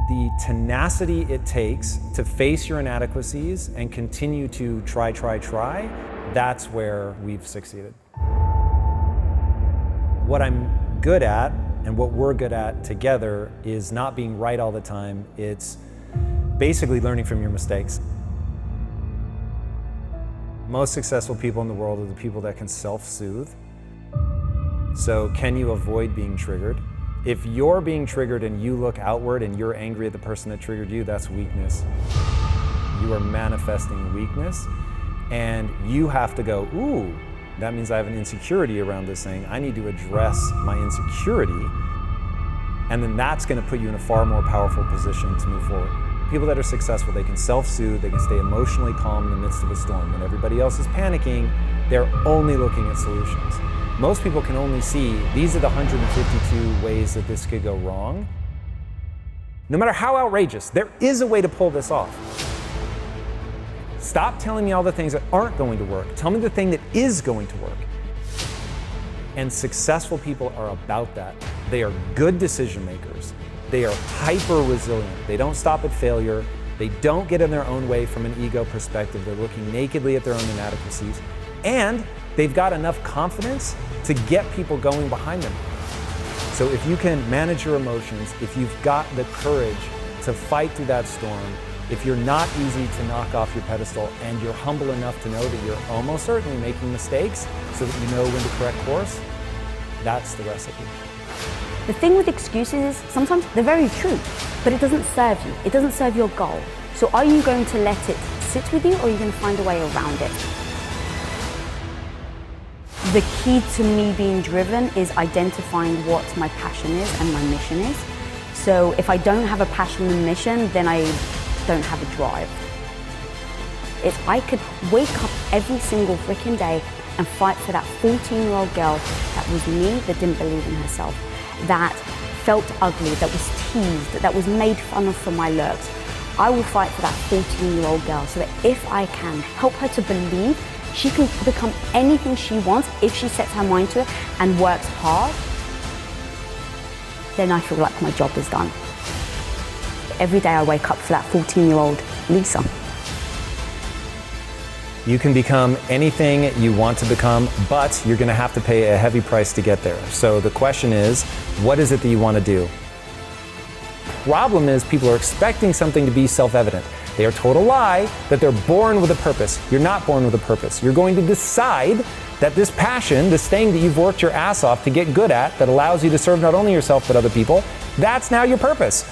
The tenacity it takes to face your inadequacies and continue to try, that's where we've succeeded. What I'm good at and what we're good at together is not being right all the time. It's basically learning from your mistakes. Most successful people in the world are the people that can self-soothe. So can you avoid being triggered? If you're being triggered and you look outward and you're angry at the person that triggered you, that's weakness. You are manifesting weakness, and you have to go, ooh, that means I have an insecurity around this thing. I need to address my insecurity, and then that's gonna put you in a far more powerful position to move forward. People that are successful, they can self-soothe, they can stay emotionally calm in the midst of a storm. When everybody else is panicking, they're only looking at solutions. Most people can only see, these are the 152 ways that this could go wrong. No matter how outrageous, there is a way to pull this off. Stop telling me all the things that aren't going to work. Tell me the thing that is going to work. And successful people are about that. They are good decision makers. They are hyper resilient. They don't stop at failure. They don't get in their own way from an ego perspective. They're looking nakedly at their own inadequacies. And they've got enough confidence to get people going behind them. So if you can manage your emotions, if you've got the courage to fight through that storm, if you're not easy to knock off your pedestal, and you're humble enough to know that you're almost certainly making mistakes so that you know when to correct course, that's the recipe. The thing with excuses is sometimes they're very true, but it doesn't serve you. It doesn't serve your goal. So are you going to let it sit with you, or are you going to find a way around it? The key to me being driven is identifying what my passion is and my mission is. So if I don't have a passion and mission, then I don't have a drive. If I could wake up every single freaking day and fight for that 14-year-old girl that was me, that didn't believe in herself, that felt ugly, that was teased, that was made fun of for my looks, I will fight for that 14-year-old girl so that if I can help her to believe she can become anything she wants if she sets her mind to it and works hard, then I feel like my job is done. Every day I wake up for that 14-year-old Lisa. You can become anything you want to become, but you're gonna have to pay a heavy price to get there. So the question is, what is it that you want to do? Problem is, people are expecting something to be self-evident. They are told a lie that they're born with a purpose. You're not born with a purpose. You're going to decide that this passion, this thing that you've worked your ass off to get good at, that allows you to serve not only yourself but other people, that's now your purpose.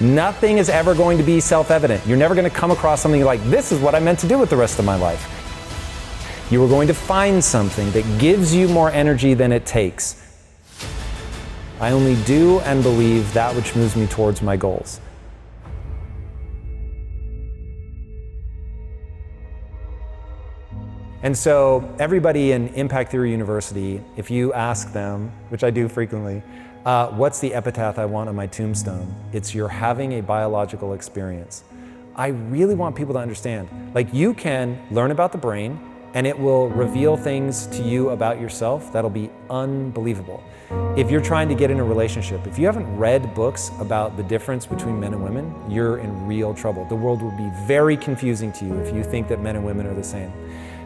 Nothing is ever going to be self-evident. You're never going to come across something like, this is what I meant to do with the rest of my life. You are going to find something that gives you more energy than it takes. I only do and believe that which moves me towards my goals. And so everybody in Impact Theory University, if you ask them, which I do frequently, what's the epitaph I want on my tombstone? It's you're having a biological experience. I really want people to understand, like, you can learn about the brain and it will reveal things to you about yourself that'll be unbelievable. If you're trying to get in a relationship, if you haven't read books about the difference between men and women, you're in real trouble. The world will be very confusing to you if you think that men and women are the same.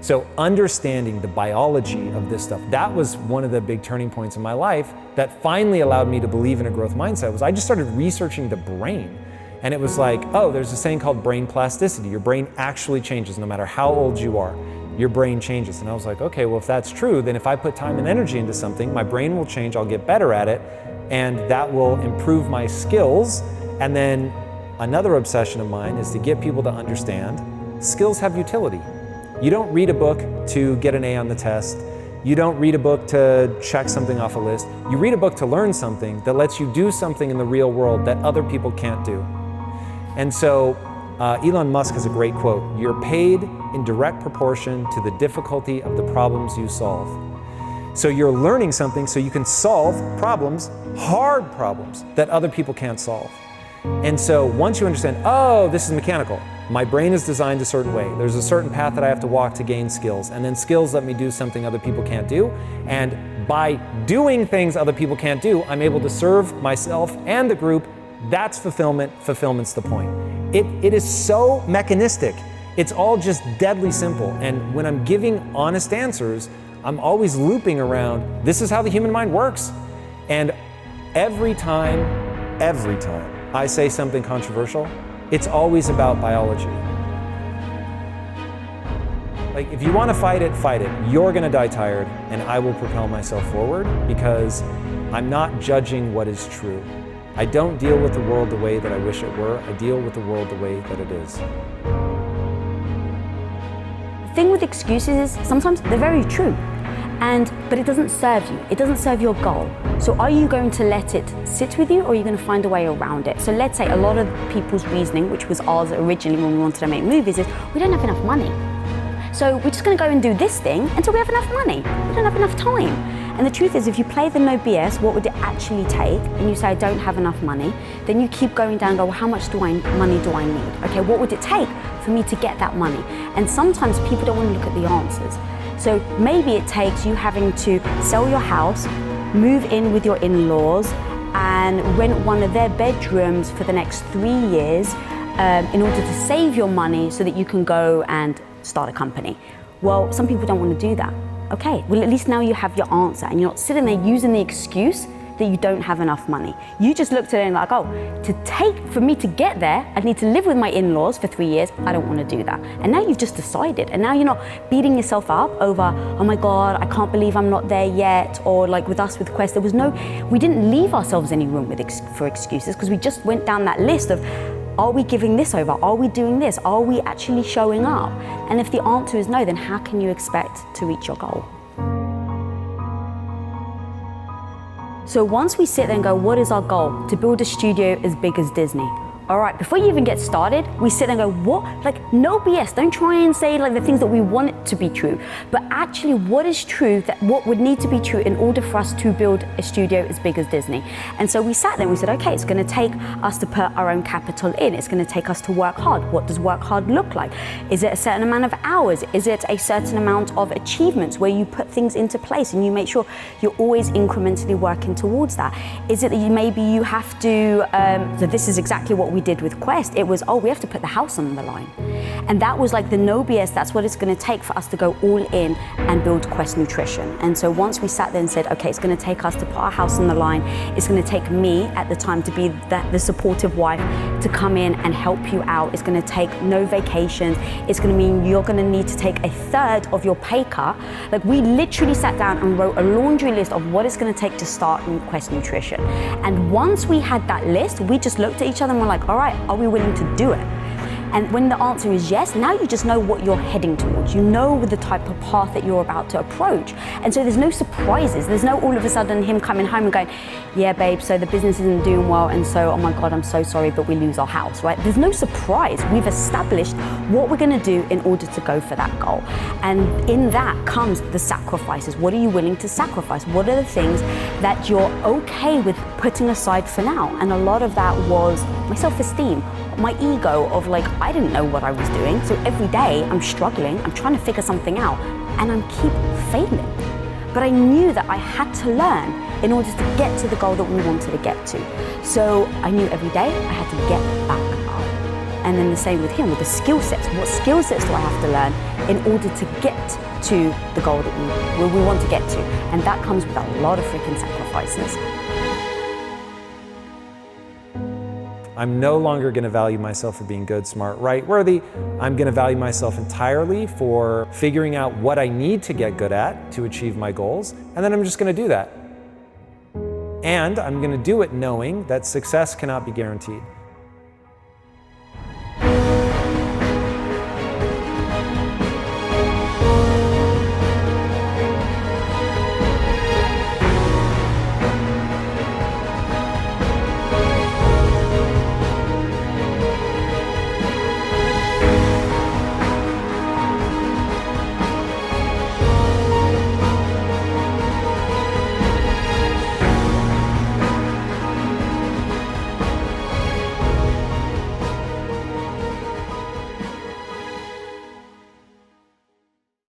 So understanding the biology of this stuff, that was one of the big turning points in my life that finally allowed me to believe in a growth mindset. Was I just started researching the brain. And it was like, oh, there's this thing called brain plasticity. Your brain actually changes no matter how old you are. Your brain changes. And I was like, okay, well, if that's true, then if I put time and energy into something, my brain will change, I'll get better at it, and that will improve my skills. And then another obsession of mine is to get people to understand skills have utility. You don't read a book to get an A on the test. You don't read a book to check something off a list. You read a book to learn something that lets you do something in the real world that other people can't do. And so Elon Musk has a great quote, "You're paid in direct proportion to the difficulty of the problems you solve." So you're learning something so you can solve problems, hard problems, that other people can't solve. And so once you understand, oh, this is mechanical. My brain is designed a certain way. There's a certain path that I have to walk to gain skills. And then skills let me do something other people can't do. And by doing things other people can't do, I'm able to serve myself and the group That's fulfillment. Fulfillment's the point. It is so mechanistic. It's all just deadly simple. And when I'm giving honest answers, I'm always looping around, this is how the human mind works. And every time I say something controversial, it's always about biology. Like, if you want to fight it, fight it. You're going to die tired, and I will propel myself forward because I'm not judging what is true. I don't deal with the world the way that I wish it were. I deal with the world the way that it is. The thing with excuses is sometimes they're very true, but it doesn't serve you. It doesn't serve your goal. So are you going to let it sit with you, or are you going to find a way around it? So let's say a lot of people's reasoning, which was ours originally when we wanted to make movies, is we don't have enough money. So we're just going to go and do this thing until we have enough money. We don't have enough time. And the truth is, if you play the no BS, what would it actually take? And you say, I don't have enough money. Then you keep going down and go, well, how much money do I need? Okay, what would it take for me to get that money? And sometimes people don't want to look at the answers. So maybe it takes you having to sell your house, move in with your in-laws, and rent one of their bedrooms for the next 3 years in order to save your money so that you can go and start a company. Well, some people don't want to do that. Okay, well, at least now you have your answer and you're not sitting there using the excuse that you don't have enough money. You just looked at it and like, oh, for me to get there, I need to live with my in-laws for 3 years. I don't want to do that. And now you've just decided. And now you're not beating yourself up over, oh my God, I can't believe I'm not there yet. Or like with us with Quest, we didn't leave ourselves any room for excuses, because we just went down that list of, are we giving this over? Are we doing this? Are we actually showing up? And if the answer is no, then how can you expect to reach your goal? So once we sit there and go, what is our goal? To build a studio as big as Disney. All right, before you even get started, we sit there and go, what? Like, no BS. Don't try and say like the things that we want it to be true, but actually what is true, that what would need to be true in order for us to build a studio as big as Disney. And so we sat there and we said, okay, it's gonna take us to put our own capital in. It's gonna take us to work hard. What does work hard look like? Is it a certain amount of hours? Is it a certain amount of achievements where you put things into place and you make sure you're always incrementally working towards that? Is it that maybe you have to, so this is exactly what we did with Quest. It was, oh, we have to put the house on the line. And that was like the no BS, that's what it's gonna take for us to go all in and build Quest Nutrition. And so once we sat there and said, okay, it's gonna take us to put our house on the line, it's gonna take me at the time to be the supportive wife to come in and help you out. It's gonna take no vacations. It's gonna mean you're gonna need to take 1/3 of your pay cut. Like, we literally sat down and wrote a laundry list of what it's gonna take to start Quest Nutrition. And once we had that list, we just looked at each other and we're like, all right, are we willing to do it? And when the answer is yes, now you just know what you're heading towards. You know the type of path that you're about to approach. And so there's no surprises. There's no all of a sudden him coming home and going, yeah, babe, so the business isn't doing well, and so, oh my God, I'm so sorry, but we lose our house, right? There's no surprise. We've established what we're gonna do in order to go for that goal. And in that comes the sacrifices. What are you willing to sacrifice? What are the things that you're okay with putting aside for now? And a lot of that was my self-esteem, my ego of like, I didn't know what I was doing. So every day I'm struggling, I'm trying to figure something out, and I keep failing. But I knew that I had to learn in order to get to the goal that we wanted to get to. So I knew every day I had to get back up. And then the same with him, with the skill sets. What skill sets do I have to learn in order to get to the goal that we want to get to? And that comes with a lot of freaking sacrifices. I'm no longer going to value myself for being good, smart, right, worthy. I'm going to value myself entirely for figuring out what I need to get good at to achieve my goals, and then I'm just going to do that. And I'm going to do it knowing that success cannot be guaranteed.